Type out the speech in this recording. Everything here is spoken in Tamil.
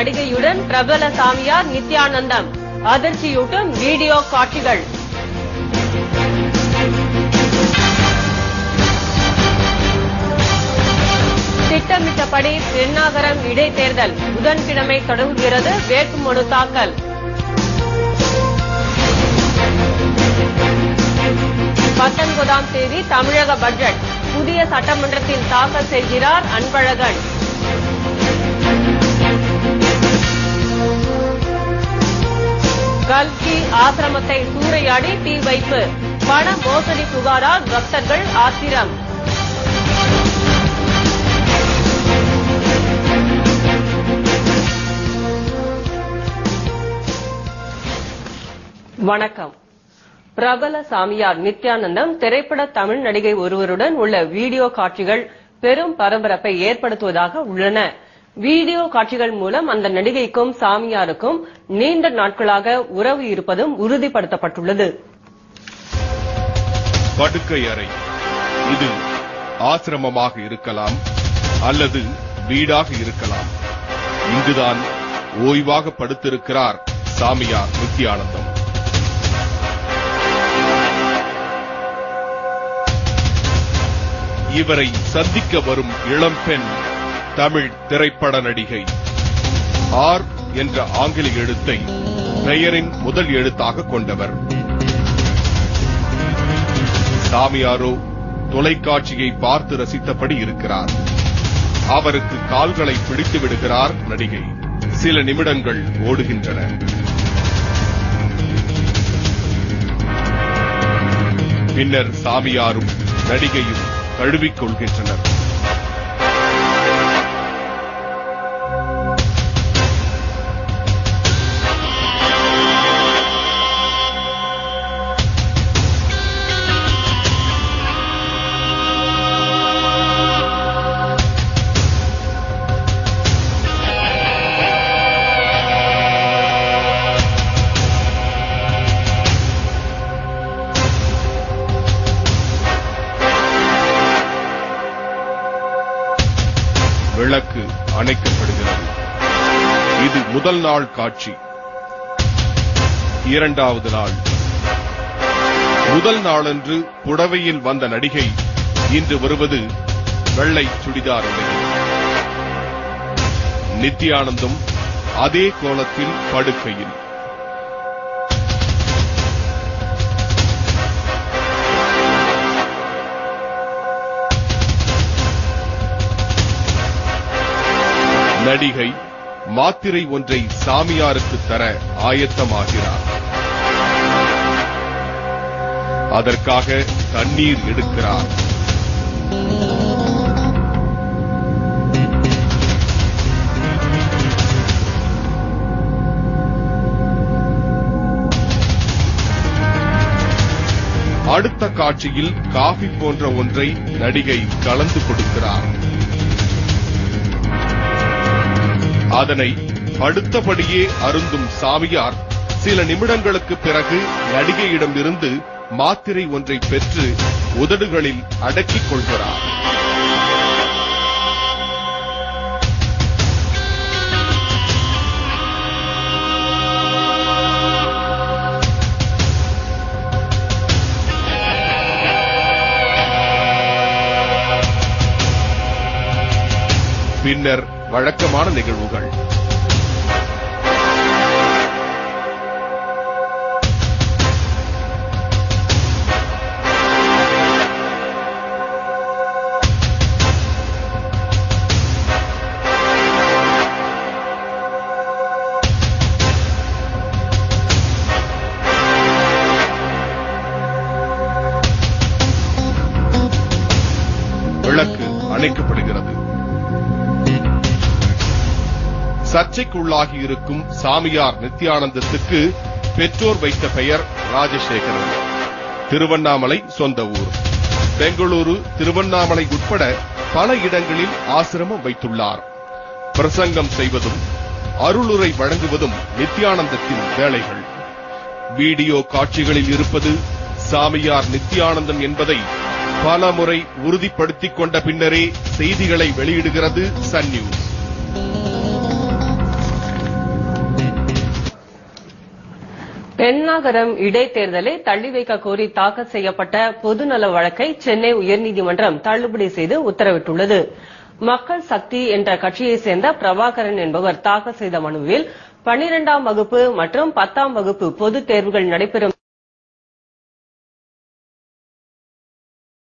நடிகையுடன் பிரபல சாமியார் நித்யானந்தம். அதிர்ச்சியூட்டும் வீடியோ காட்சிகள். திட்டமிட்டபடி பெண்ணாகரம் இடைத்தேர்தல் புதன்கிழமை தொடங்குகிறது. வேட்புமனு தாக்கல். 19ஆம் தேதி தமிழக பட்ஜெட். புதிய சட்டமன்றத்தில் தாக்கல் செய்கிறார் அன்பழகன். கல்கி ஆசிரமத்தை சூறையாடி தீ வைப்பு. பண மோசடி புகாரால் பக்தர்கள் ஆத்திரம். வணக்கம். பிரபல சாமியார் நித்யானந்தம் திரைப்பட தமிழ் நடிகை ஒருவருடன் உள்ள வீடியோ காட்சிகள் பெரும் பரபரப்பை ஏற்படுத்துவதாக உள்ளன. வீடியோ காட்சிகள் மூலம் அந்த நடிகைக்கும் சாமியாருக்கும் நீண்ட நாட்களாக உறவு இருப்பதும் உறுதிப்படுத்தப்பட்டுள்ளது. படுக்கை அறை. இது ஆசிரமமாக இருக்கலாம் அல்லது வீடாக இருக்கலாம். இங்குதான் ஓய்வாக படுத்திருக்கிறார் சாமியார் நித்யானந்தம். இவரை சந்திக்க வரும் இளம்பெண் தமிழ் திரைப்பட நடிகை. ஆர் என்ற ஆங்கில எழுத்தை பெயரின் முதல் எழுத்தாக கொண்டவர். சாமியாரோ தொலைக்காட்சியை பார்த்து ரசித்தபடி இருக்கிறார். அவருக்கு கால்களை பிடித்து விடுகிறார் நடிகை. சில நிமிடங்கள் ஓடுகின்றன. பின்னர் சாமியாரும் நடிகையும் தழுவிக் கொள்கின்றனர். விளக்கு அணைக்கப்படுகிறது. இது முதல் நாள் காட்சி. இரண்டாவது நாள். முதல் நாளன்று புடவையில் வந்த நடிகை இன்று வருவது வெள்ளை சுடிதார் உடையில். நித்யானந்தம் அதே கோலத்தில் படுக்கையில். நடிகை மாத்திரை ஒன்றை சாமியாருக்கு தர ஆயத்தமாகிறார். அதற்காக தண்ணீர் எடுக்கிறார். அடுத்த காட்சியில் காபி போன்ற ஒன்றை நடிகை கலந்து கொடுக்கிறார். அதனை படுத்தபடியே அருந்தும் சாமியார் சில நிமிடங்களுக்கு பிறகு நடிகையிடமிருந்து மாத்திரை ஒன்றை பெற்று உதடுகளில் அடக்கிக் கொள்கிறார். பின்னர் வழக்கமான நிகழ்வுகள். விளக்கு அணைக்கப்படுகிறது. சர்ச்சைக்குள்ளாகி இருக்கும் சாமியார் நித்யானந்தத்துக்கு பெற்றோர் வைத்த பெயர் ராஜசேகரன். திருவண்ணாமலை சொந்த ஊர். பெங்களூரு, திருவண்ணாமலை உட்பட பல இடங்களில் ஆசிரமம் வைத்துள்ளார். பிரசங்கம் செய்வதும் அருளுரை வழங்குவதும் நித்யானந்தத்தின் வேலைகள். வீடியோ காட்சிகளில் இருப்பது சாமியார் நித்யானந்தம் என்பதை பல முறை உறுதிப்படுத்திக் கொண்ட பின்னரே செய்திகளை வெளியிடுகிறது சன் நியூஸ். பென்னாகரம் இடைத்தேர்தலை தள்ளி வைக்க கோரி தாக்கல் செய்யப்பட்ட பொதுநல வழக்கை சென்னை உயர்நீதிமன்றம் தள்ளுபடி செய்து உத்தரவிட்டுள்ளது. மக்கள் சக்தி என்ற கட்சியைச் சேர்ந்த பிரபாகரன் என்பவர் தாக்கல் செய்த மனுவில் 12ஆம் வகுப்பு மற்றும் 10ஆம் வகுப்பு பொதுத் தேர்வுகள் நடைபெறும்